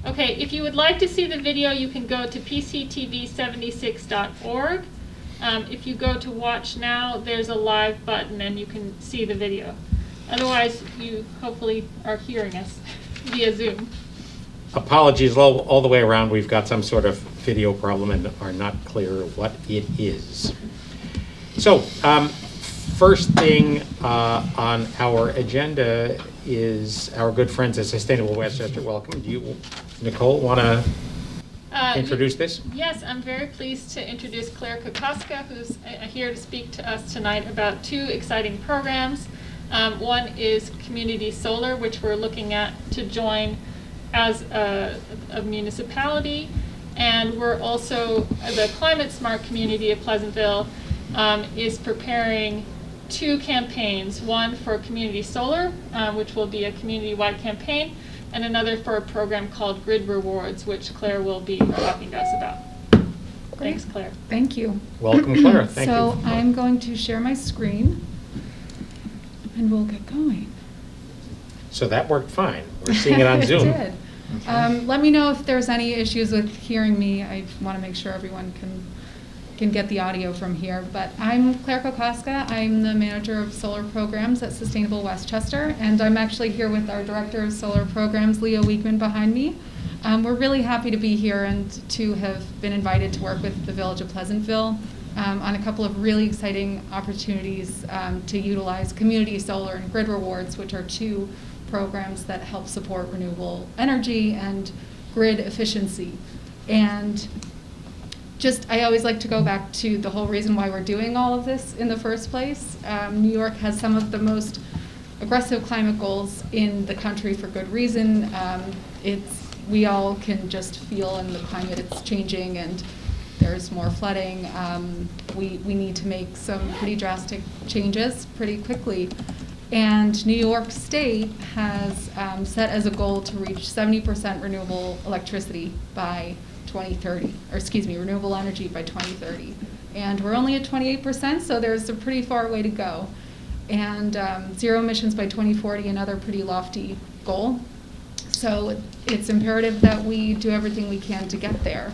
Okay, if you would like to see the video, you can go to pctv76.org. If you go to watch now, there's a live button and you can see the video. Otherwise, you hopefully are hearing us via Zoom. Apologies all the way around. We've got some sort of video problem and are not clear what it is. So, first thing on our agenda is our good friends at Sustainable Westchester. Welcome. Do you, Nicole, want to introduce this? Yes, I'm very pleased to introduce Claire Kokoska, who's here to speak to us tonight about two exciting programs. One is Community Solar, which we're looking at to join as a municipality, and we're also, the Climate Smart Community of Pleasantville is preparing two campaigns, one for Community Solar, which will be a community-wide campaign, and another for a program called Grid Rewards, which Claire will be talking to us about. Great. Thanks, Claire. Thank you. Welcome, Claire. Thank you. So I'm going to share my screen, and we'll get going. So that worked fine. We're seeing it on Zoom. It did. Let me know if there's any issues with hearing me. I want to make sure everyone can get the audio from here. But I'm Claire Kokoska. I'm the manager of solar programs at Sustainable Westchester, and I'm actually here with our director of solar programs, Leo Wiegman, behind me. We're really happy to be here and to have been invited to work with the Village of Pleasantville on a couple of really exciting opportunities to utilize community solar and grid rewards, which are two programs that help support renewable energy and grid efficiency. And I always like to go back to the whole reason why we're doing all of this in the first place. New York has some of the most aggressive climate goals in the country for good reason. We all can just feel in the climate it's changing and there's more flooding. We need to make some pretty drastic changes pretty quickly. And New York State has set as a goal to reach 70% renewable electricity by 2030, or excuse me, renewable energy by 2030. And we're only at 28%, so there's a pretty far way to go. And zero emissions by 2040, another pretty lofty goal. So it's imperative that we do everything we can to get there.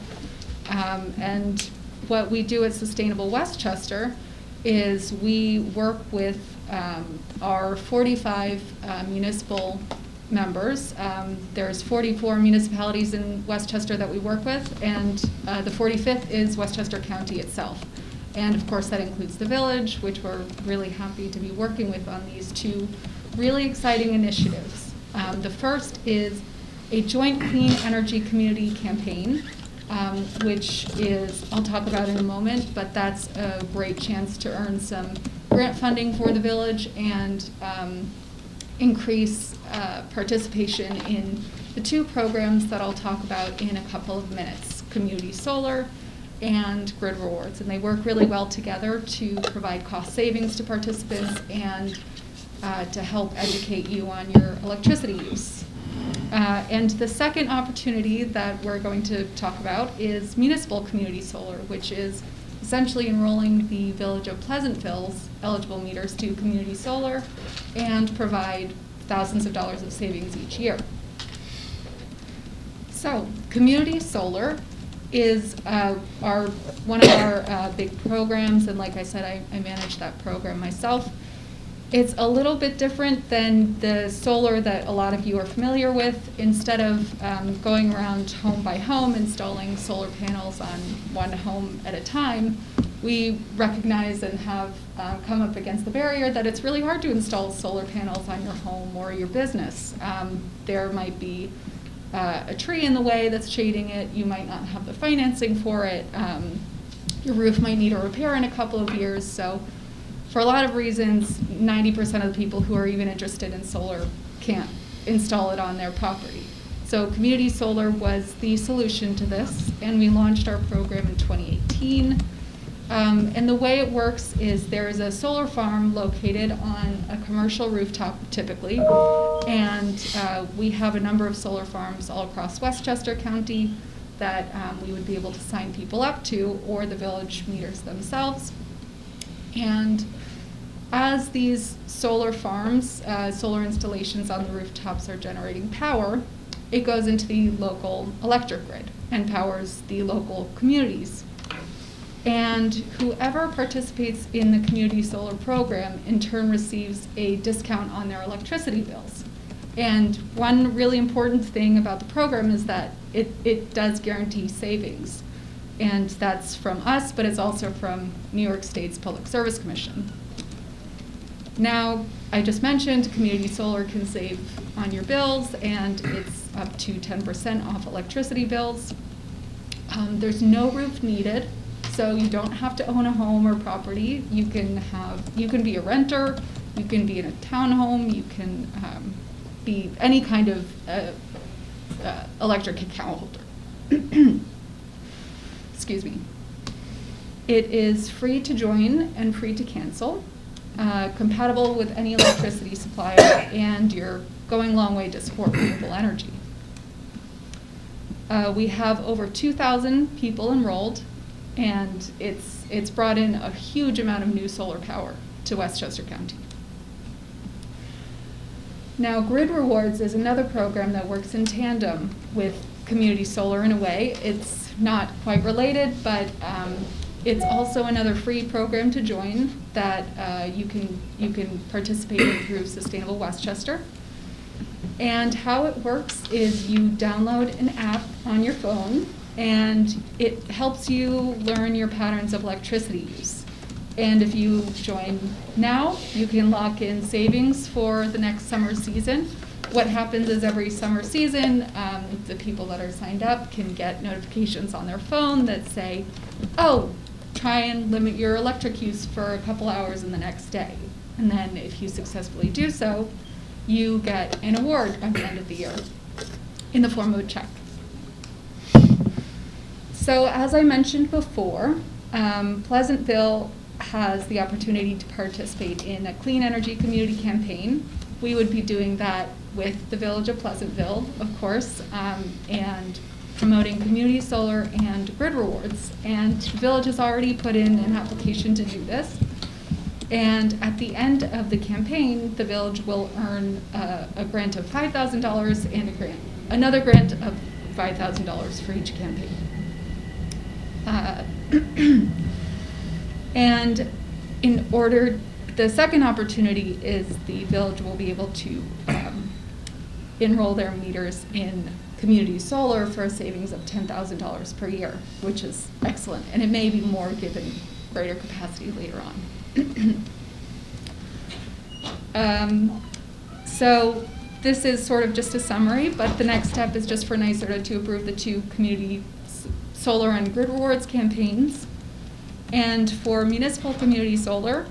And what we do at Sustainable Westchester is we work with our 45 municipal members. There's 44 municipalities in Westchester that we work with, and the 45th is Westchester County itself. And of course that includes the village, which we're really happy to be working with on these two really exciting initiatives. The first is a joint clean energy community campaign, which is, I'll talk about in a moment, but that's a great chance to earn some grant funding for the village and increase participation in the two programs that I'll talk about in a couple of minutes, Community Solar and Grid Rewards. And they work really well together to provide cost savings to participants and to help educate you on your electricity use. And the second opportunity that we're going to talk about is municipal community solar, which is essentially enrolling the Village of Pleasantville's eligible meters to community solar and provide thousands of dollars of savings each year. So, community solar is one of our big programs, and like I said, I manage that program myself. It's a little bit different than the solar that a lot of you are familiar with. Instead of going around home by home installing solar panels on one home at a time, we recognize and have come up against the barrier that it's really hard to install solar panels on your home or your business. There might be a tree in the way that's shading it. You might not have the financing for it. Your roof might need a repair in a couple of years. So for a lot of reasons, 90% of the people who are even interested in solar can't install it on their property. So community solar was the solution to this, and we launched our program in 2018. And the way it works is there is a solar farm located on a commercial rooftop typically, and we have a number of solar farms all across Westchester County that we would be able to sign people up to, or the village meters themselves. And as these solar farms, solar installations on the rooftops are generating power, it goes into the local electric grid and powers the local communities. And whoever participates in the community solar program in turn receives a discount on their electricity bills. And one really important thing about the program is that it does guarantee savings. And that's from us, but it's also from New York State's Public Service Commission. Now, I just mentioned community solar can save on your bills, and it's up to 10% off electricity bills. There's no roof needed, so you don't have to own a home or property. You can be a renter, you can be in a townhome, you can be any kind of electric account holder. Excuse me. It is free to join and free to cancel, compatible with any electricity supplier, and you're going a long way to support renewable energy. We have over 2,000 people enrolled, and it's brought in a huge amount of new solar power to Westchester County. Now, Grid Rewards is another program that works in tandem with community solar in a way. It's not quite related, but it's also another free program to join that you can participate in through Sustainable Westchester. And how it works is you download an app on your phone, and it helps you learn your patterns of electricity use. And if you join now, you can lock in savings for the next summer season. What happens is every summer season, the people that are signed up can get notifications on their phone that say, oh, try and limit your electric use for a couple hours in the next day. And then if you successfully do so, you get an award at the end of the year in the form of a check. So as I mentioned before, Pleasantville has the opportunity to participate in a clean energy community campaign. We would be doing that with the Village of Pleasantville, of course, and promoting community solar and grid rewards. And the village has already put in an application to do this. And at the end of the campaign, the village will earn a grant of $5,000 and another grant of $5,000 for each campaign. And in order, the second opportunity is the village will be able to enroll their meters in community solar for a savings of $10,000 per year, which is excellent. And it may be more given greater capacity later on. So this is sort of just a summary, but the next step is just for NYSERDA to approve the 2 community solar and grid rewards campaigns. And for municipal community solar,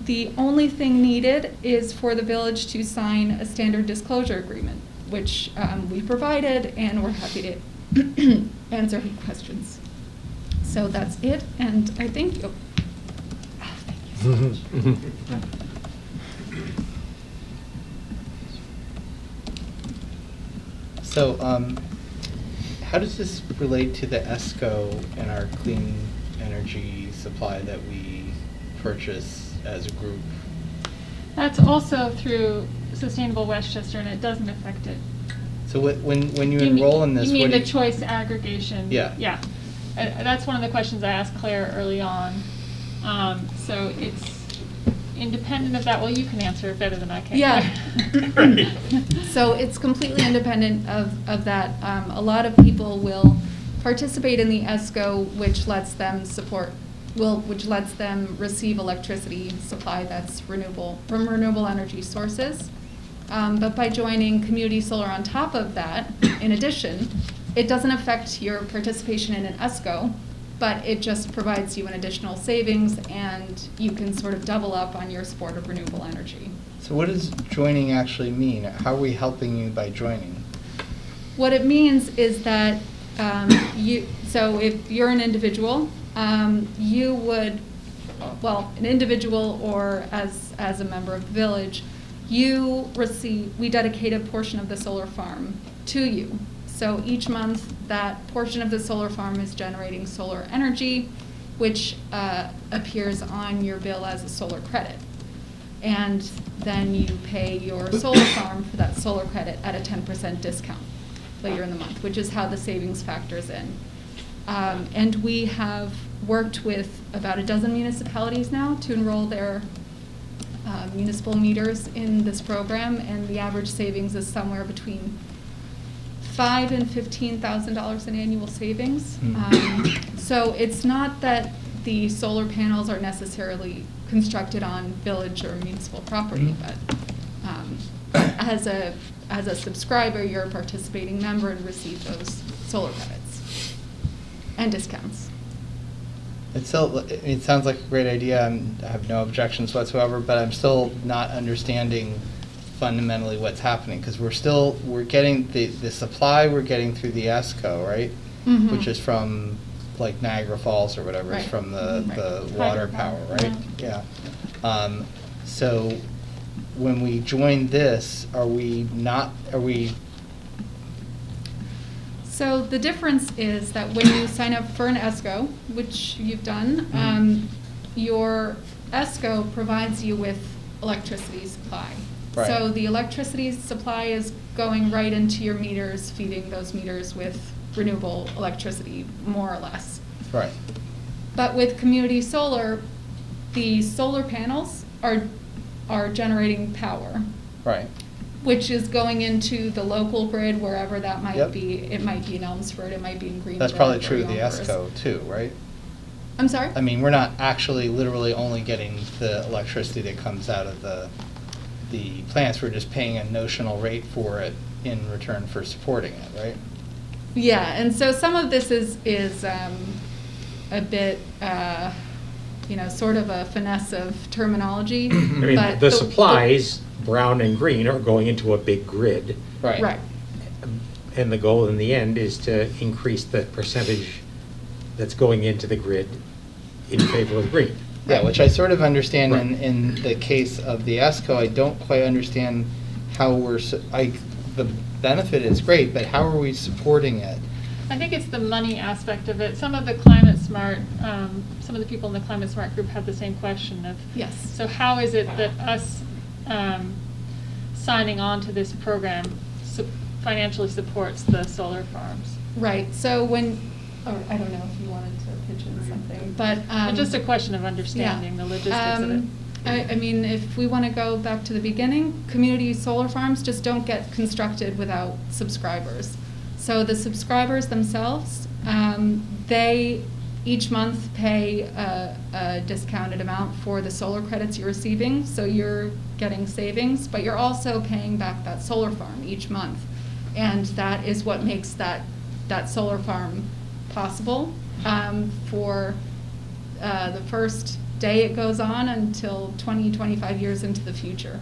the only thing needed is for the village to sign a standard disclosure agreement, which we provided, and we're happy to answer any questions. So that's it, and I thank you. Oh, thank you so much. So, how does this relate to the ESCO and our clean energy supply that we purchase as a group? That's also through Sustainable Westchester, and it doesn't affect it. So when you enroll in this, you mean what the do you, choice aggregation? Yeah. Yeah. That's one of the questions I asked Claire early on. So it's independent of that. Well, you can answer it better than I can. Yeah. So it's completely independent of that. A lot of people will participate in the ESCO, which lets them receive electricity supply that's renewable from renewable energy sources. But by joining community solar on top of that, in addition, it doesn't affect your participation in an ESCO, but it just provides you an additional savings, and you can sort of double up on your support of renewable energy. so what does joining actually mean? How are we helping you by joining? What it means is that so if you're an individual, you would, well, an individual or as a member of the village, we dedicate a portion of the solar farm to you. So each month, that portion of the solar farm is generating solar energy, which appears on your bill as a solar credit. and then you pay your solar farm for that solar credit at a 10% discount later in the month, which is how the savings factors in. And we have worked with about a dozen municipalities now to enroll their municipal meters in this program, and the average savings is somewhere between $5,000 and $15,000 in annual savings. So it's not that the solar panels are necessarily constructed on village or municipal property, but as a subscriber, you're a participating member and receive those solar credits and discounts. It sounds like a great idea. I have no objections whatsoever, but I'm still not understanding fundamentally what's happening, because we're getting the supply we're getting through the ESCO, right? Mhm. Which is from like Niagara Falls or whatever, Right. it's from the Right. water power, right? Yeah. So when we join this, are we? So the difference is that when you sign up for an ESCO, which you've done, your ESCO provides you with electricity supply. Right. So the electricity supply is going right into your meters, feeding those meters with renewable electricity, more or less. Right. But with community solar, the solar panels are generating power, Right. which is going into the local grid, wherever that might Yep. be. It might be in Elmsford, it might be in Greenville. That's probably or true of the Yonkers. ESCO too, right? I'm sorry? I mean, we're not actually literally only getting the electricity that comes out of the plants. We're just paying a notional rate for it in return for supporting it, right? Yeah, and so some of this is a bit, sort of a finesse of terminology. I mean, but the supplies, brown and green, are going into a big grid. Right. And the goal in the end is to increase the percentage that's going into the grid in favor of green. Yeah, which I sort of understand Right. in the case of the ESCO. I don't quite understand how the benefit is great, but how are we supporting it? I think it's the money aspect of it. Some of the Climate Smart, some of the people in the Climate Smart group had the same question of, Yes. so how is it that us signing on to this program financially supports the solar farms? Right, so I don't know if you wanted to pitch in something, but. Just a question of understanding the logistics of it. I mean, if we want to go back to the beginning, community solar farms just don't get constructed without subscribers. So the subscribers themselves, they each month pay a discounted amount for the solar credits you're receiving, so you're getting savings, but you're also paying back that solar farm each month. And that is what makes that solar farm possible for the first day it goes on until 20, 25 years into the future.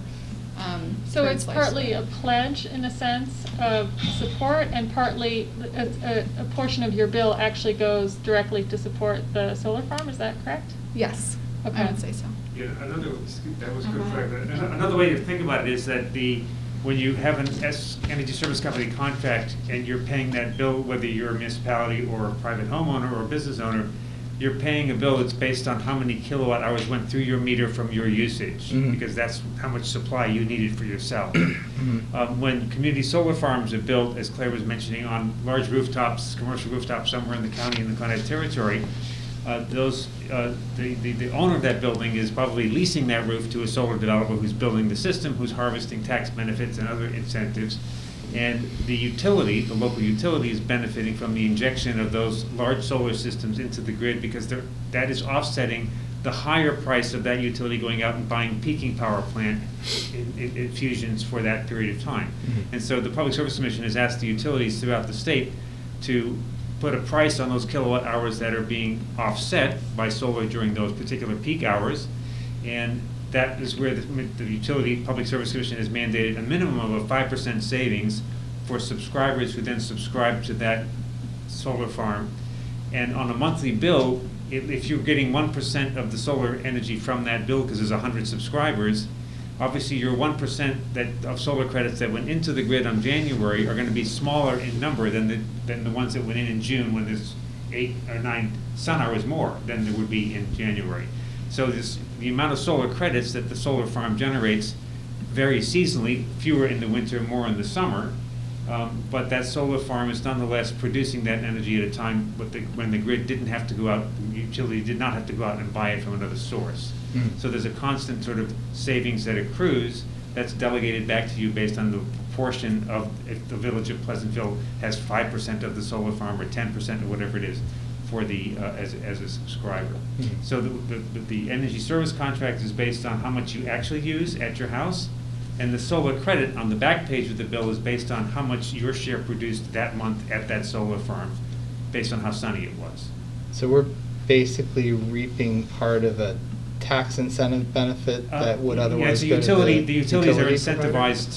So for it's its partly a lifespan. pledge in a sense of support, and partly a portion of your bill actually goes directly to support the solar farm, is that correct? Yes, Okay. I would say so. Yeah, that was good, Fred. Another way to think about it is that when you have an energy service company contract and you're paying that bill, whether you're a municipality or a private homeowner or a business owner, you're paying a bill that's based on how many kilowatt hours went through your meter from your usage, because that's how much supply you needed for yourself. When community solar farms are built, as Claire was mentioning, on large rooftops, commercial rooftops somewhere in the county in the Connecticut Territory, the owner of that building is probably leasing that roof to a solar developer who's building the system, who's harvesting tax benefits and other incentives. And the local utility is benefiting from the injection of those large solar systems into the grid, because that is offsetting the higher price of that utility going out and buying peaking power plant infusions for that period of time. And so the Public Service Commission has asked the utilities throughout the state to put a price on those kilowatt hours that are being offset by solar during those particular peak hours. And that is where the Utility Public Service Commission has mandated a minimum of a 5% savings for subscribers who then subscribe to that solar farm. And on a monthly bill, if you're getting 1% of the solar energy from that bill, because there's 100 subscribers, obviously your 1% of solar credits that went into the grid on January are going to be smaller in number than the ones that went in June, when there's 8 or 9 sun hours more than there would be in January. So the amount of solar credits that the solar farm generates varies seasonally, fewer in the winter, more in the summer. But that solar farm is nonetheless producing that energy at a time when the grid didn't have to go out, the utility did not have to go out and buy it from another source. So there's a constant sort of savings that accrues that's delegated back to you based on the proportion of, if the village of Pleasantville has 5% of the solar farm or 10% or whatever it is for the, as a subscriber. So the energy service contract is based on how much you actually use at your house, and the solar credit on the back page of the bill is based on how much your share produced that month at that solar farm, based on how sunny it was. So we're basically reaping part of a tax incentive benefit that would otherwise Yeah, go to the the utilities are utility provider? incentivized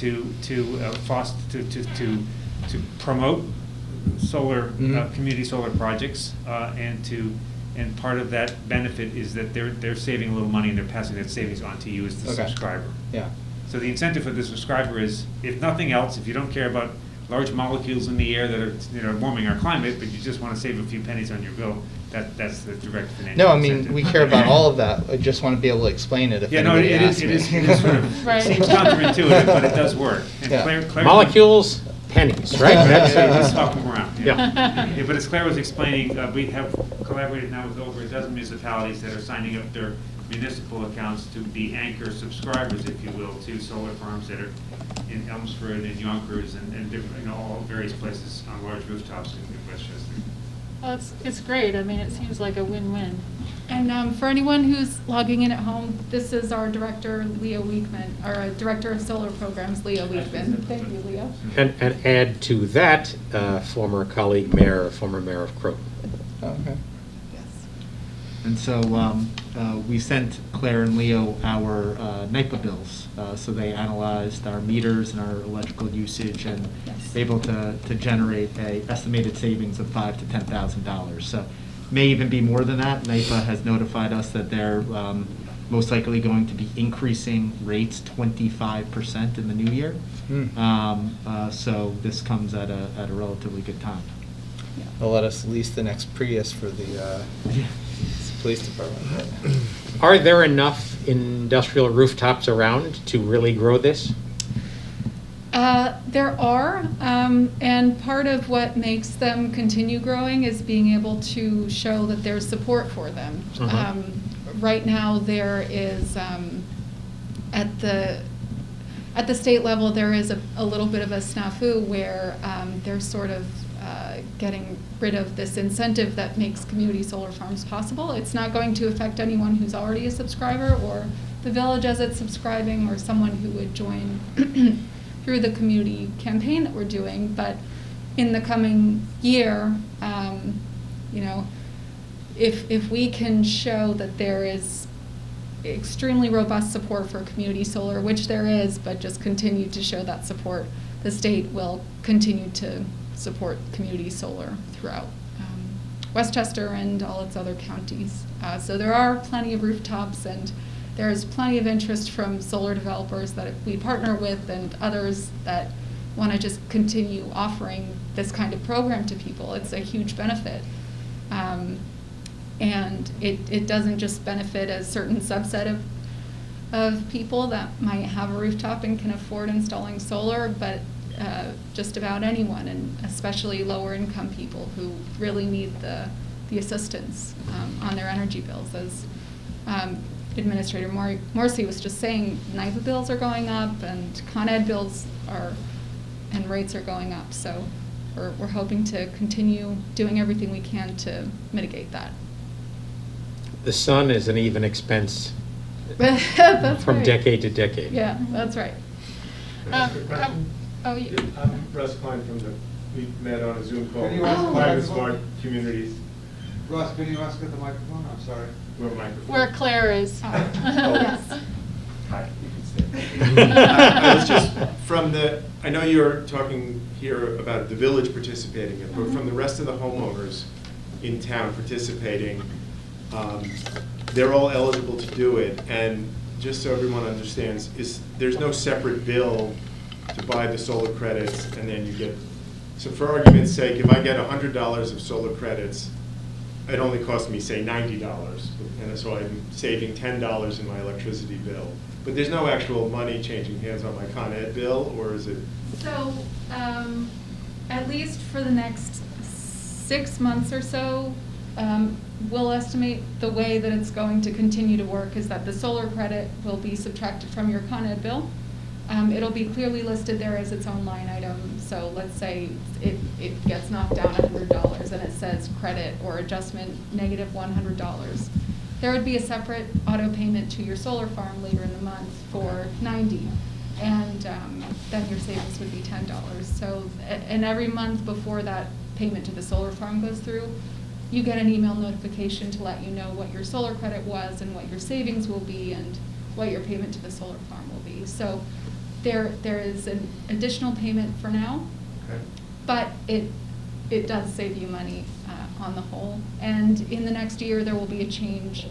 to promote solar, community solar projects, and part of that benefit is that they're saving a little money and they're passing that savings on to you as the Okay. subscriber. Yeah. So the incentive for the subscriber is, if nothing else, if you don't care about large molecules in the air that are warming our climate, but you just want to save a few pennies on your bill, that's the direct financial No, I incentive. mean, we care about all of that. I just want to be able to explain it if Yeah, no, anybody it asks is me. sort of, Right. seems counterintuitive, but it does work. And Yeah. Claire Molecules, pennies, right? That's That's- just swap them around. Yeah. Yeah, but as Claire was explaining, we have collaborated now with over a dozen municipalities that are signing up their municipal accounts to be anchor subscribers, if you will, to solar farms that are in Elmsford and Yonkers and different, all various places on large rooftops in Westchester. Well, it's great. I mean, it seems like a win-win. And for anyone who's logging in at home, this is our director, Leo Weekman, our director of solar programs, Leo Weekman. Thank you, Leo. And add to that, former colleague former mayor of Croton. Oh, okay. Yes. And so we sent Claire and Leo our NYPA bills. So they analyzed our meters and our electrical usage and Yes. able to generate a estimated savings of $5,000 to $10,000. So may even be more than that. NYPA has notified us that they're most likely going to be increasing rates 25% in the new year. So this comes at a relatively good time. They'll let us lease the next Prius for the police department. Are there enough industrial rooftops around to really grow this? There are, and part of what makes them continue growing is being able to show that there's support for them. Right now, there is, at the state level, there is a little bit of a snafu where they're sort of getting rid of this incentive that makes community solar farms possible. It's not going to affect anyone who's already a subscriber or the village as it's subscribing or someone who would join through the community campaign that we're doing. But in the coming year, if we can show that there is extremely robust support for community solar, which there is, but just continue to show that support, the state will continue to support community solar throughout Westchester and all its other counties. So there are plenty of rooftops, and there's plenty of interest from solar developers that we partner with and others that want to just continue offering this kind of program to people. It's a huge benefit. And it doesn't just benefit a certain subset of people that might have a rooftop and can afford installing solar, but just about anyone, and especially lower income people who really need the assistance on their energy bills. As Administrator Morrissey was just saying, NYPA bills are going up and Con Ed bills and rates are going up. So we're hoping to continue doing everything we can to mitigate that. The sun is an even expense That's from right. decade to decade. Yeah, that's right. Oh, you, I'm Russ Klein from we met on a Zoom call. Can you ask the Climate microphone? Smart Communities. Russ, can you ask at the microphone? I'm sorry. Where microphone? where Claire is. Yes. Hi, you can stay. I was just I know you're talking here about the village participating, but from the rest of the homeowners in town participating, they're all eligible to do it. And just so everyone understands, there's no separate bill to buy the solar credits, and then you get, so for argument's sake, if I get $100 of solar credits, it only cost me, say, $90, and so I'm saving $10 in my electricity bill. But there's no actual money changing hands on my Con Ed bill, or is it? So, at least for the next 6 months or so, we'll estimate the way that it's going to continue to work is that the solar credit will be subtracted from your Con Ed bill. It'll be clearly listed there as its own line item. So let's say it gets knocked down $100 and it says credit or adjustment negative $100. There would be a separate auto payment to your solar farm later in the month for $90. And then your savings would be $10. So, and every month before that payment to the solar farm goes through, you get an email notification to let you know what your solar credit was and what your savings will be and what your payment to the solar farm will be. So there is an additional payment for now, Okay. but it does save you money on the whole. And in the next year, there will be a change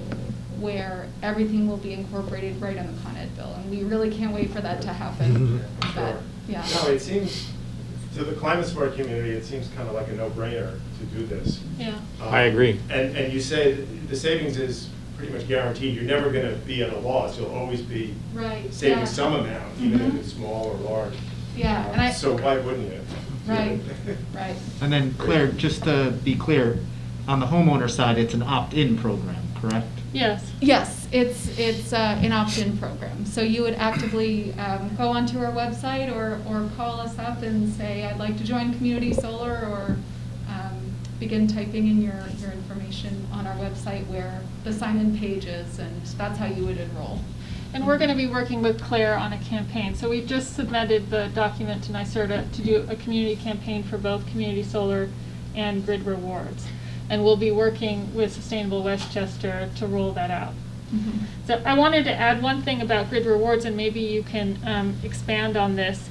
where everything will be incorporated right on the Con Ed bill. And we really can't wait for that to happen. But, Sure. yeah. No, it seems, to the climate smart community, it seems kind of like a no-brainer to do this. Yeah. I agree. And you say the savings is pretty much guaranteed. You're never going to be at a loss. You'll always be Right. saving yeah. some amount, even if Mhm. it's small or large. Yeah, and So why wouldn't you? Right, right. And then Claire, just to be clear, on the homeowner side, it's an opt-in program, correct? Yes. Yes, it's an opt-in program. So you would actively go onto our website or call us up and say, I'd like to join Community Solar, or begin typing in your information on our website where the sign-in page is, and that's how you would enroll. And we're going to be working with Claire on a campaign. So we've just submitted the document to NYSERDA to do a community campaign for both Community Solar and Grid Rewards. And we'll be working with Sustainable Westchester to roll that out. Mhm. So I wanted to add one thing about Grid Rewards, and maybe you can expand on this.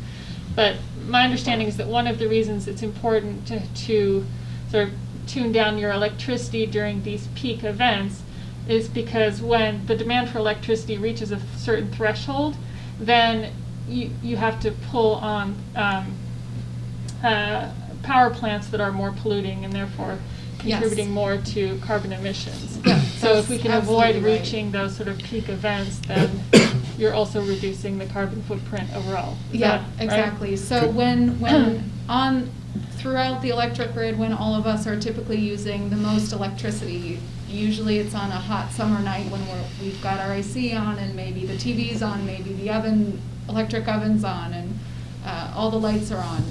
But my understanding is that one of the reasons it's important to sort of tune down your electricity during these peak events is because when the demand for electricity reaches a certain threshold, then you have to pull on power plants that are more polluting and therefore contributing Yes. more to carbon emissions. Yeah, So if we can that's avoid absolutely right. reaching those sort of peak events, then you're also reducing the carbon footprint overall. Is Yeah, that right? exactly. So when throughout the electric grid, when all of us are typically using the most electricity, usually it's on a hot summer night when we've got our AC on and maybe the TV's on, maybe the electric oven's on, and all the lights are on.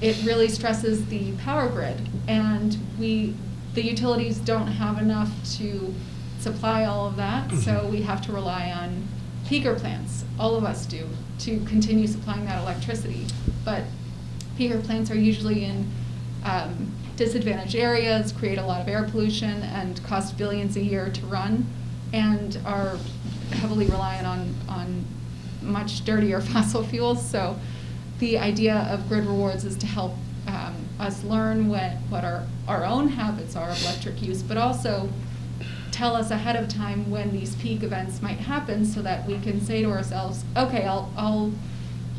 It really stresses the power grid, and the utilities don't have enough to supply all of that, so we have to rely on peaker plants, all of us do, to continue supplying that electricity. But peaker plants are usually in disadvantaged areas, create a lot of air pollution, and cost billions a year to run, and are heavily reliant on much dirtier fossil fuels. So the idea of Grid Rewards is to help us learn what our own habits are of electric use, but also tell us ahead of time when these peak events might happen so that we can say to ourselves, okay, I'll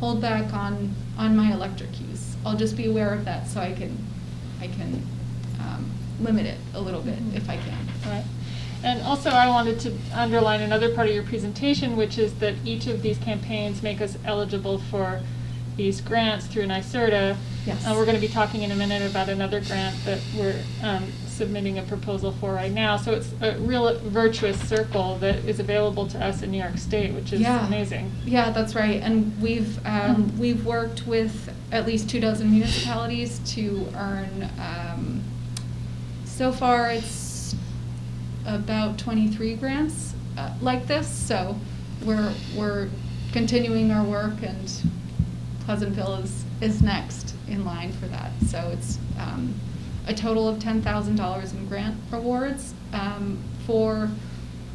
hold back on my electric use. I'll just be aware of that so I can limit it a little bit if I can. Right. And also I wanted to underline another part of your presentation, which is that each of these campaigns make us eligible for these grants through NYSERDA. Yes. We're going to be talking in a minute about another grant that we're submitting a proposal for right now. So it's a real virtuous circle that is available to us in New York State, which is amazing. Yeah, that's right. And we've worked with at least 24 municipalities to earn, so far it's about 23 grants like this. So we're continuing our work, and Pleasantville is next in line for that. So it's a total of $10,000 in grant awards for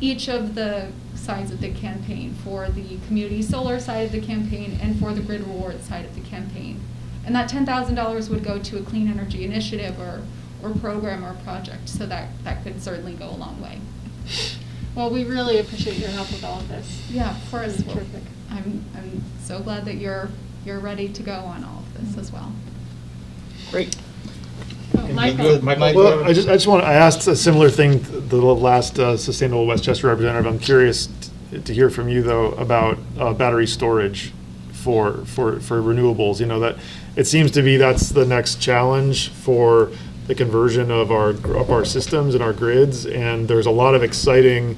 each of the sides of the campaign, for the community solar side of the campaign and for the Grid Rewards side of the campaign. And that $10,000 would go to a clean energy initiative or program or project, so that could certainly go a long way. Well, we really appreciate your help with all of this. Yeah, of course. It's terrific. I'm so glad that you're ready to go on all of this as well. Great. Oh, Michael. Well, I asked a similar thing to the last Sustainable Westchester representative. I'm curious to hear from you though about battery storage for renewables. You know, that it seems to be that's the next challenge for the conversion of our systems and our grids, and there's a lot of exciting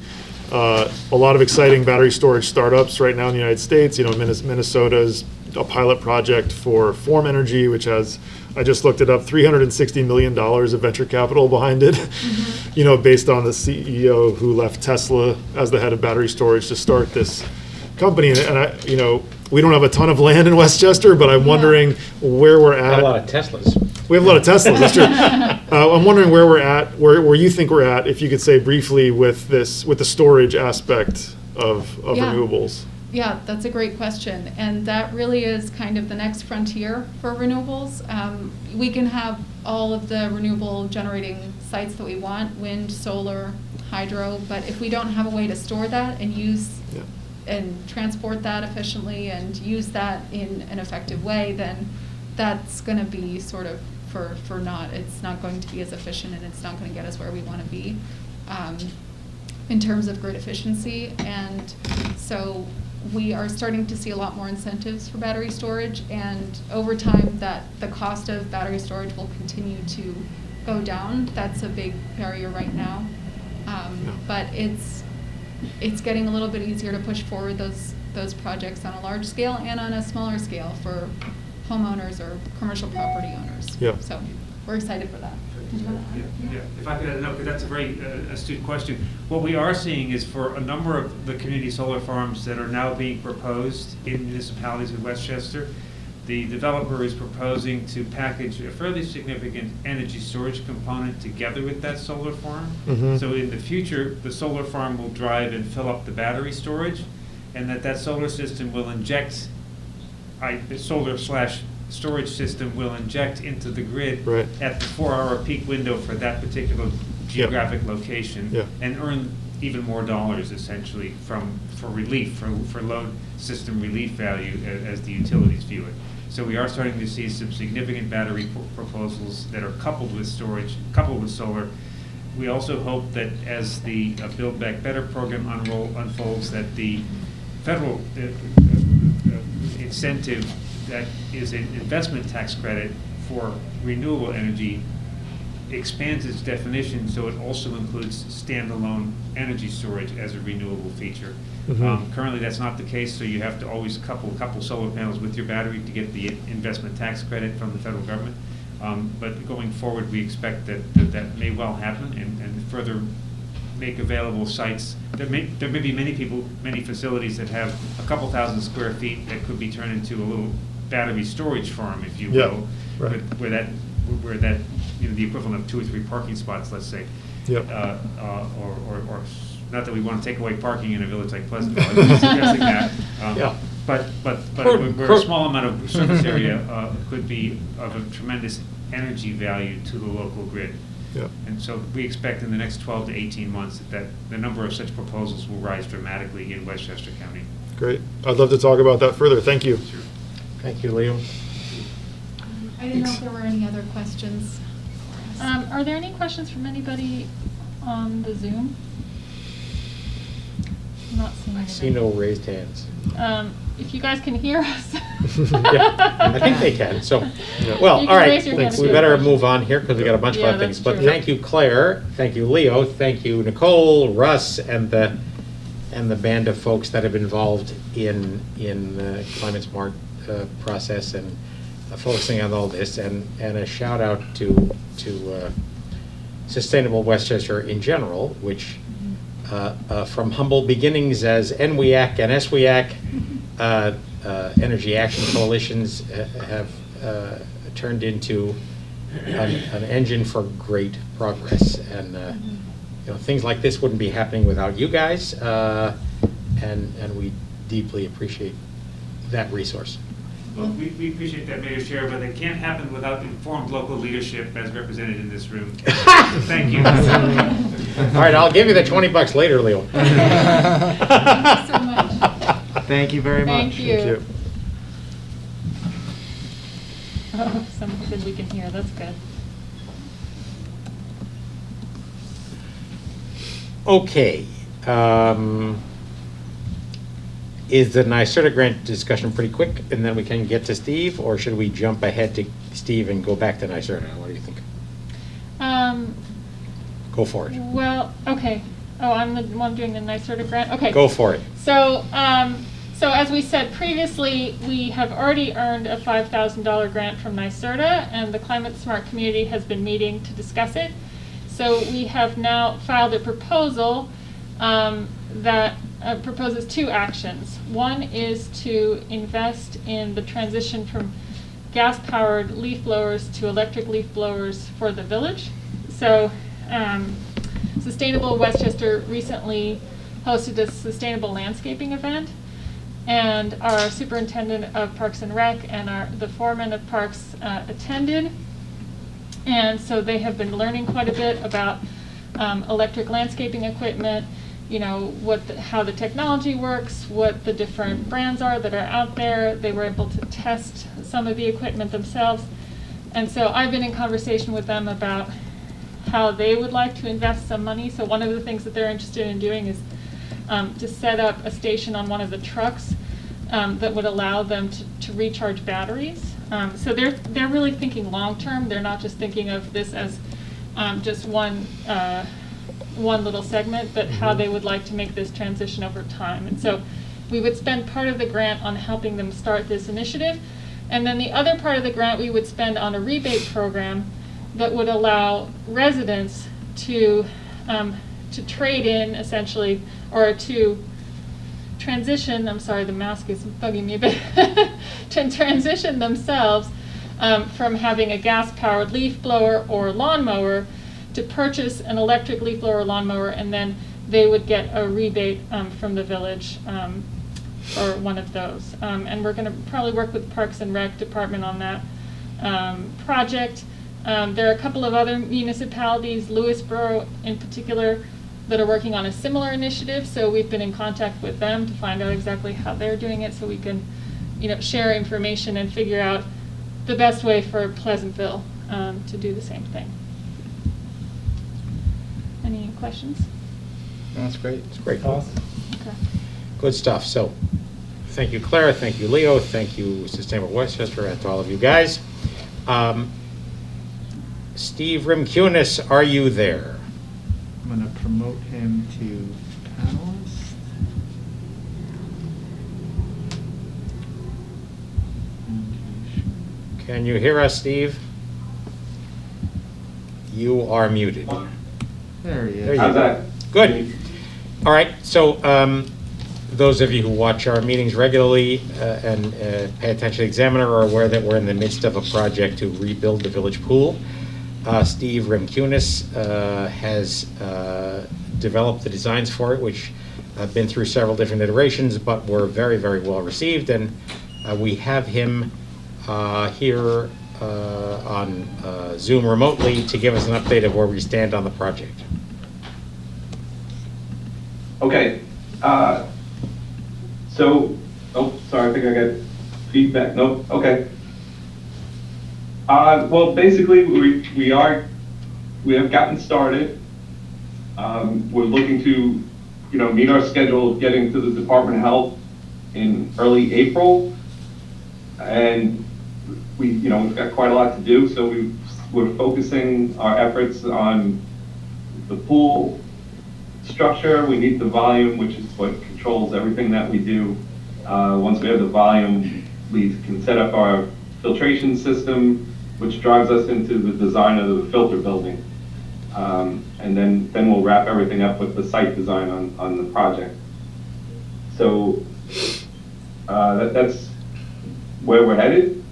battery storage startups right now in the United States. You know, Minnesota's a pilot project for Form Energy, which has, I just looked it up, $360 million of venture capital behind it. Mm-hmm. You know, based on the CEO who left Tesla as the head of battery storage to start this company. And I, you know, we don't have a ton of land in Westchester, but I'm wondering where we're at. A lot of Teslas. We have a lot of Teslas, that's true. I'm wondering where we're at, where you think we're at, if you could say briefly with the storage aspect of renewables. Yeah, that's a great question. And that really is kind of the next frontier for renewables. We can have all of the renewable generating sites that we want, wind, solar, hydro, but if we don't have a way to store that and use and transport that efficiently and use that in an effective way, then that's going to be sort of it's not going to be as efficient, and it's not going to get us where we want to be in terms of grid efficiency. And so we are starting to see a lot more incentives for battery storage, and over time that the cost of battery storage will continue to go down. That's a big barrier right now. But it's getting a little bit easier to push forward those projects on a large scale and on a smaller scale for homeowners or commercial property owners. Yeah. So we're excited for that. Yeah. If I could add a note, because that's a very astute question. What we are seeing is for a number of the community solar farms that are now being proposed in municipalities in Westchester, the developer is proposing to package a fairly significant energy storage component together with that solar farm. Mm-hmm. So in the future, the solar farm will drive and fill up the battery storage, and that solar system will inject, the solar/storage system will inject into the grid at the 4-hour peak window for that particular geographic location, and earn even more dollars essentially for relief, for load system relief value as the utilities view it. So we are starting to see some significant battery proposals that are coupled with storage, coupled with solar. We also hope that as the Build Back Better program unfolds, that the federal incentive that is an investment tax credit for renewable energy expands its definition so it also includes standalone energy storage as a renewable feature. Mm-hmm. Currently that's not the case, so you have to always couple solar panels with your battery to get the investment tax credit from the federal government. But going forward, we expect that may well happen and further make available sites. There may be many facilities that have a couple thousand square feet that could be turned into a little battery storage farm, if you will, where that the equivalent of 2 or 3 parking spots, let's say, or not that we want to take away parking in a village like Pleasantville, I'm not suggesting that. But where a small amount of surface area could be of a tremendous energy value to the local grid. Yeah. And so we expect in the next 12 to 18 months that the number of such proposals will rise dramatically in Westchester County. Great. I'd love to talk about that further. Thank you. Sure. Thank you, Leo. I didn't know if there were any other questions. Are there any questions from anybody on the Zoom? I'm not seeing I anybody. see no raised hands. If you guys can hear us. I think they can. So, well, You all can right. raise your hand if We you better have a move on here because we got a bunch of Yeah, other things. that's But true. thank you, Claire. Thank you, Leo. Thank you, Nicole, Russ, and the band of folks that have been involved in the Climate Smart process and focusing on all this. And a shout out to Sustainable Westchester in general, which from humble beginnings as NWEAC and SWEAC, Energy Action Coalitions have turned into an engine for great progress. And things like this wouldn't be happening without you guys, and we deeply appreciate that resource. Well, we appreciate that, Mayor Chair, but it can't happen without informed local leadership as represented in this room. So thank you. All right, I'll give you the $20 later, Leo. Thank you so much. Thank you very much. Thank you. Thank you. Oh, someone said we can hear. That's good. Okay. Is the NYSERDA grant discussion pretty quick, and then we can get to Steve, or should we jump ahead to Steve and go back to NYSERDA? What do you think? Go for it. Well, okay. Oh, I'm the one doing the NYSERDA grant? Okay. Go for it. So, so as we said previously, we have already earned a $5,000 grant from NYSERDA, and the Climate Smart Community has been meeting to discuss it. So we have now filed a proposal that proposes two actions. One is to invest in the transition from gas-powered leaf blowers to electric leaf blowers for the village. So Sustainable Westchester recently hosted a sustainable landscaping event, and our superintendent of Parks and Rec and the foreman of Parks attended. And so they have been learning quite a bit about electric landscaping equipment, you know, how the technology works, what the different brands are that are out there. They were able to test some of the equipment themselves. And so I've been in conversation with them about how they would like to invest some money. So one of the things that they're interested in doing is to set up a station on one of the trucks that would allow them to recharge batteries. So they're really thinking long term. They're not just thinking of this as just one little segment, but how they would like to make this transition over time. And so we would spend part of the grant on helping them start this initiative, and then the other part of the grant we would spend on a rebate program that would allow residents to trade in, essentially, or to transition, I'm sorry, the mask is bugging me a bit, to transition themselves from having a gas-powered leaf blower or lawnmower to purchase an electric leaf blower or lawnmower, and then they would get a rebate from the village for one of those. And we're going to probably work with Parks and Rec Department on that project. There are a couple of other municipalities, Lewisboro in particular, that are working on a similar initiative. So we've been in contact with them to find out exactly how they're doing it, so we can, you know, share information and figure out the best way for Pleasantville to do the same thing. Any questions? That's great. It's great. Okay. Good stuff. So thank you, Clara. Thank you, Leo. Thank you, Sustainable Westchester, and to all of you guys. Steve Rimkunas, are you there? I'm going to promote him to panelist. Can you hear us, Steve? You are muted. There he is. There you How's go. that? Good. All right. So those of you who watch our meetings regularly and pay attention to the Examiner are aware that we're in the midst of a project to rebuild the village pool. Steve Rimkunas has developed the designs for it, which have been through several different iterations, but were very, very well received. And we have him here on Zoom remotely to give us an update of where we stand on the project. Okay. So, oh, sorry, I think I got feedback. Nope. Okay. Well, basically, we have gotten started. We're looking to, meet our schedule of getting to the Department of Health in early April, and we've got quite a lot to do. So we're focusing our efforts on the pool structure. We need the volume, which is what controls everything that we do. Once we have the volume, we can set up our filtration system, which drives us into the design of the filter building. And then we'll wrap everything up with the site design on the project. So that's where we're headed.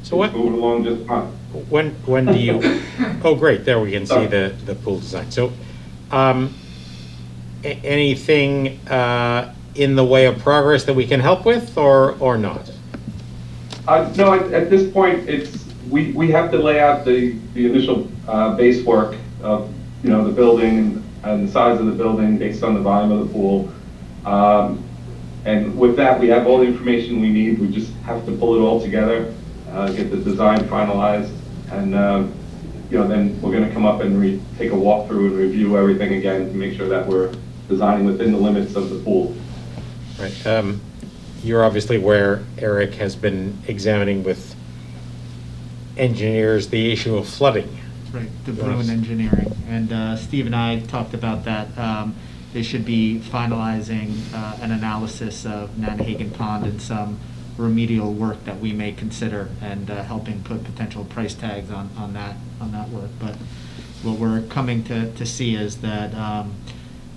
So what? Moving along just fine. When do you? Oh, great! There we can see the pool design. So, anything in the way of progress that we can help with, or not? No, at this point, we have to lay out the initial base work of the building and the size of the building based on the volume of the pool. And with that, we have all the information we need. We just have to pull it all together, get the design finalized, and then we're gonna come up and take a walkthrough and review everything again to make sure that we're designing within the limits of the pool. Right. You're obviously aware Eric has been examining with engineers the issue of flooding. Right, the Bruin Engineering. And Steve and I talked about that. They should be finalizing an analysis of Nanahagan Pond and some remedial work that we may consider, and helping put potential price tags on that work. But what we're coming to see is that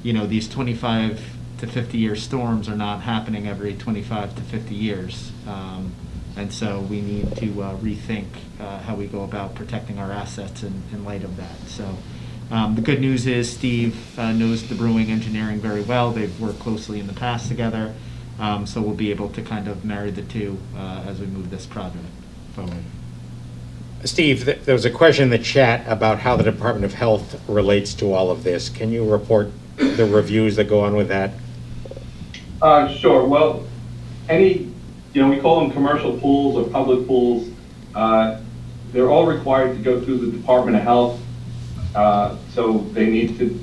these 25 to 50-year storms are not happening every 25 to 50 years. And so we need to rethink how we go about protecting our assets in light of that. So the good news is Steve knows the Brewing Engineering very well. They've worked closely in the past together. So we'll be able to kind of marry the two as we move this project forward. Steve, there was a question in the chat about how the Department of Health relates to all of this. Can you report the reviews that go on with that? Sure. Well, we call them commercial pools or public pools. They're all required to go through the Department of Health. So they need to,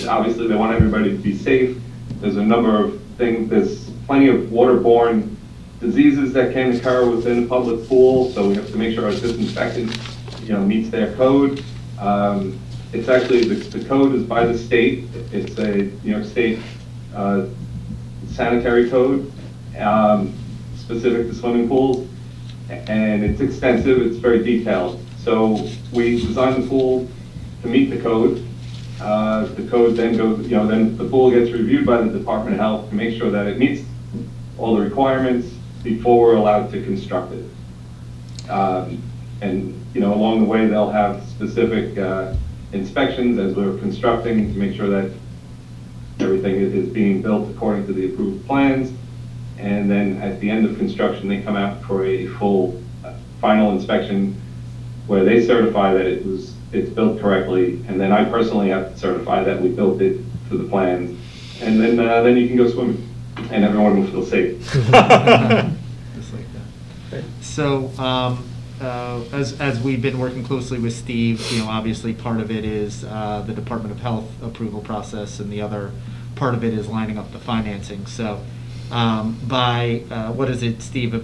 obviously they want everybody to be safe. There's a number of things. There's plenty of waterborne diseases that can occur within a public pool. So we have to make sure our disinfectant, meets their code. It's actually, the code is by the state. It's a New York State sanitary code specific to swimming pools, and it's extensive. It's very detailed. So we designed the pool to meet the code. The code then goes, then the pool gets reviewed by the Department of Health to make sure that it meets all the requirements before we're allowed to construct it. And along the way they'll have specific inspections as we're constructing to make sure that everything is being built according to the approved plans. And then at the end of construction, they come out for a full final inspection where they certify that it's built correctly. And then I personally have to certify that we built it to the plans. And then you can go swimming and everyone will feel safe. Just like that. So as we've been working closely with Steve, obviously part of it is the Department of Health approval process, and the other part of it is lining up the financing. So by what is it, Steve?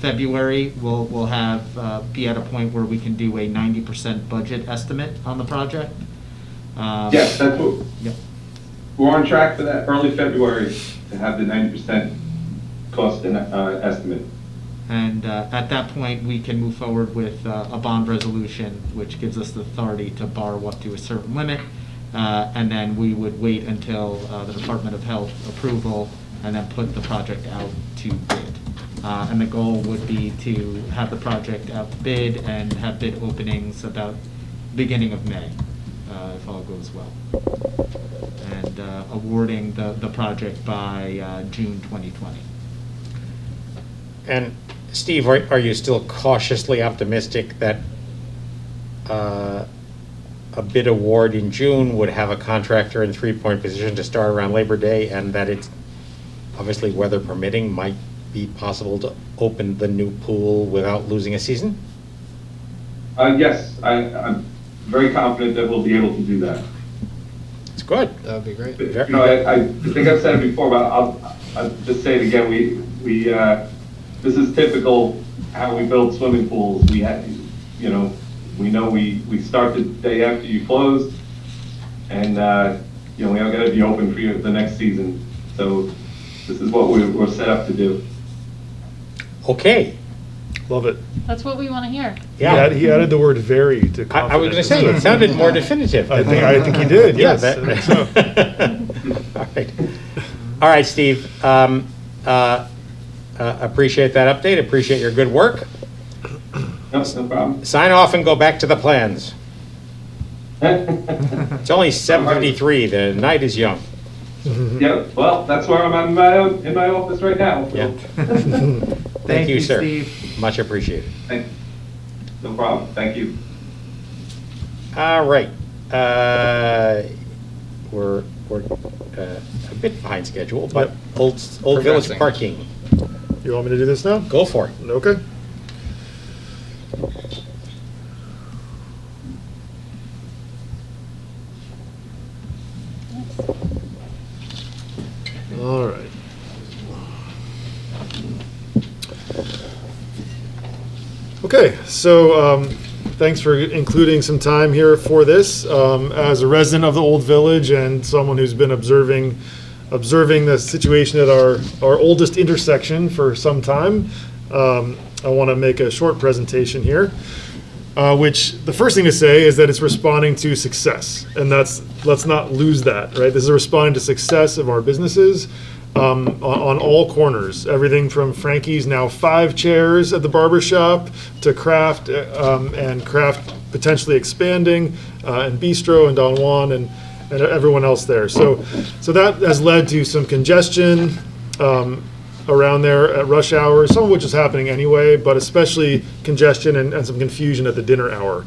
February, we'll have be at a point where we can do a 90% budget estimate on the project. Yes, that's what. Yep. We're on track for that early February to have the 90% cost estimate. And at that point, we can move forward with a bond resolution, which gives us the authority to borrow up to a certain limit. And then we would wait until the Department of Health approval and then put the project out to bid. And the goal would be to have the project out to bid and have bid openings about beginning of May, if all goes well. And awarding the project by June 2020. And Steve, are you still cautiously optimistic that a bid award in June would have a contractor in three-point position to start around Labor Day, and that it's obviously weather permitting might be possible to open the new pool without losing a season? Yes, I'm very confident that we'll be able to do that. It's good. That would be great. I think I've said it before, but I'll just say it again. We this is typical how we build swimming pools. We had, we know we start the day after you close, and we are going to be open for you the next season. So this is what we're set up to do. Okay. Love it. That's what we want to hear. Yeah. He added the word very to confident. I was going to say, it sounded more definitive. I think he did, Yeah, yes. I think so. All right. All right, Steve. Appreciate that update. Appreciate your good work. No problem. Sign off and go back to the plans. It's only 7:53. The night is young. Yeah, well, that's where I'm in my office right now. So. Yeah. Thank you, sir. Steve. Much appreciated. No problem. Thank you. All right. We're a bit behind schedule, but Yep. Old Village Progressing. parking. You want me to do this now? Go for it. Okay. All right. Okay, so thanks for including some time here for this. As a resident of the Old Village and someone who's been observing the situation at our oldest intersection for some time, I want to make a short presentation here. Which the first thing to say is that it's responding to success, and let's not lose that, right? This is responding to success of our businesses on all corners. Everything from Frankie's now 5 chairs at the barber shop to Craft and Craft potentially expanding and Bistro and Don Juan and everyone else there. So that has led to some congestion around there at rush hour, some of which is happening anyway, but especially congestion and some confusion at the dinner hour.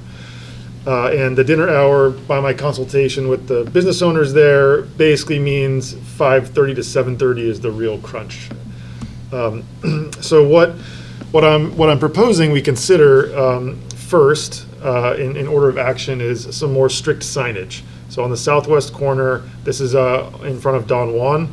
And the dinner hour, by my consultation with the business owners there, basically means 5:30 to 7:30 is the real crunch. So what I'm proposing we consider first in order of action is some more strict signage. So on the southwest corner, this is in front of Don Juan.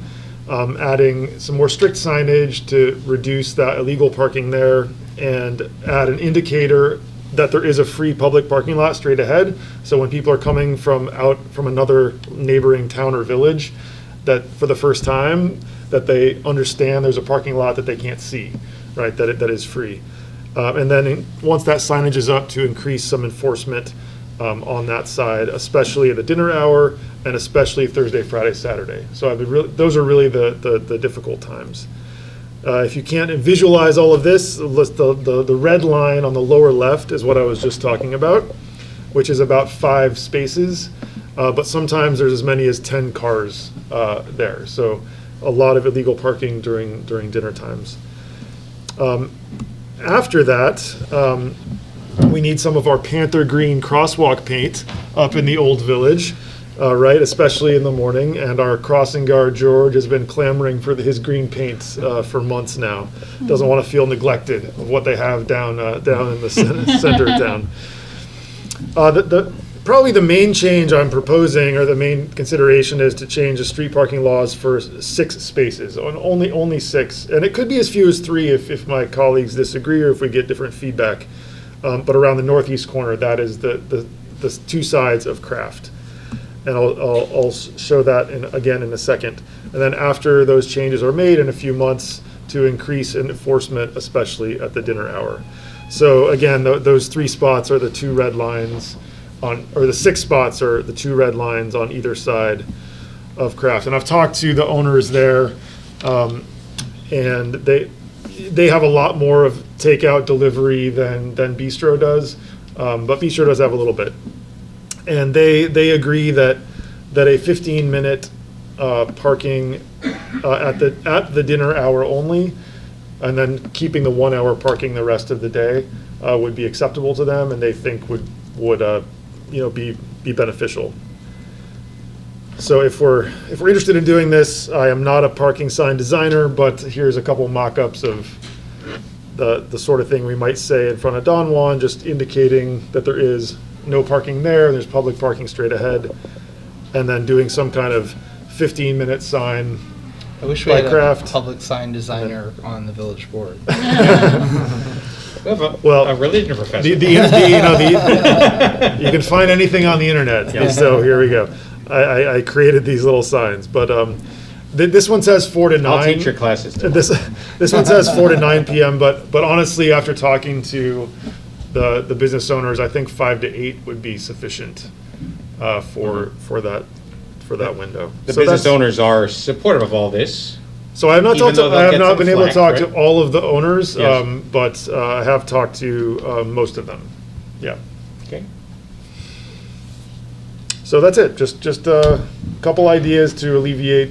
Adding some more strict signage to reduce that illegal parking there and add an indicator that there is a free public parking lot straight ahead. So when people are coming from another neighboring town or village, that for the first time, that they understand there's a parking lot that they can't see, right, that is free. And then once that signage is up, to increase some enforcement on that side, especially at the dinner hour and especially Thursday, Friday, Saturday. So those are really the difficult times. If you can't visualize all of this, the red line on the lower left is what I was just talking about, which is about 5 spaces, but sometimes there's as many as 10 cars there. So a lot of illegal parking during dinner times. After that, we need some of our Panther Green crosswalk paint up in the Old Village, right, especially in the morning. And our crossing guard, George, has been clamoring for his green paint for months now. Doesn't want to feel neglected of what they have down in the center of town. Probably the main change I'm proposing, or the main consideration, is to change the street parking laws for 6 spaces, only 6. And it could be as few as 3 if my colleagues disagree or if we get different feedback. But around the northeast corner, that is the 2 sides of Craft. And I'll show that again in a second. And then after those changes are made in a few months, to increase enforcement, especially at the dinner hour. So again, those 3 spots are the 2 red lines or the 6 spots are the 2 red lines on either side of Craft. And I've talked to the owners there, and they have a lot more of takeout delivery than Bistro does, but Bistro does have a little bit. And they agree that a 15-minute parking at the dinner hour only, and then keeping the 1 hour parking the rest of the day would be acceptable to them, and they think would be beneficial. So if we're interested in doing this, I am not a parking sign designer, but here's a couple mock-ups of the sort of thing we might say in front of Don Juan, just indicating that there is no parking there, there's public parking straight ahead, and then doing some kind of 15-minute sign. I wish we by had Craft. a public sign designer on the village board. We have a religion professor. You can find anything on the internet. Yeah. So here we go. I created these little signs, but this one says 4 to 9. I'll teach your classes. This one says 4 to 9 p.m. But honestly, after talking to the business owners, I think 5 to 8 would be sufficient for that window. The So business that's- owners are supportive of all this. So I have not Even talked. though they'll I have get not some been able to flack, talk right? to all of the owners, Yes. but I have talked to most of them. Yeah. Okay. So that's it. Just a couple ideas to alleviate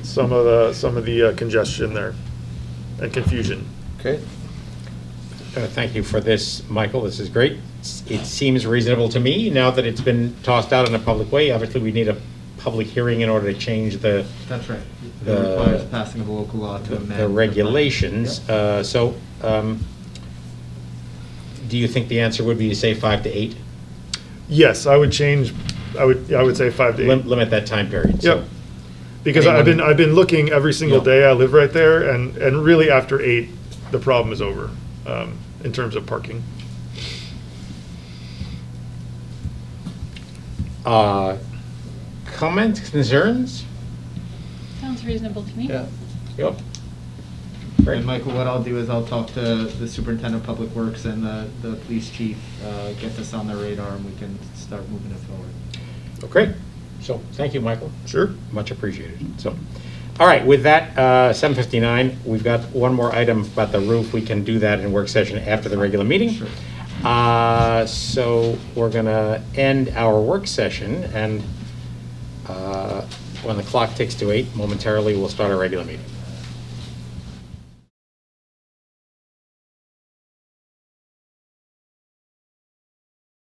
some of the congestion there and confusion. Great. Thank you for this, Michael. This is great. It seems reasonable to me now that it's been tossed out in a public way. Obviously, we need a public hearing in order to change the That's right. The- It requires passing of a local law to amend. the regulations. Do you think the answer would be to say 5 to 8? Yes, I would change. I would say 5 to 8. Limit that time period. So- Yep. Because I've Anyone- been looking every single Yeah. day. I live right there, and really after 8, the problem is over in terms of parking. Comments, concerns? Sounds reasonable to me. Yeah. Yep. And Michael, what I'll do is I'll talk to the superintendent of public works and the police chief, get this on their radar, and we can start moving it forward. Okay, so, thank you, Michael. Sure. Much appreciated. So, all right, with that, 7:59, we've got one more item about the roof. We can do that in work session after the regular meeting. Sure. So we're gonna end our work session, and when the clock ticks to 8, momentarily, we'll start our regular meeting.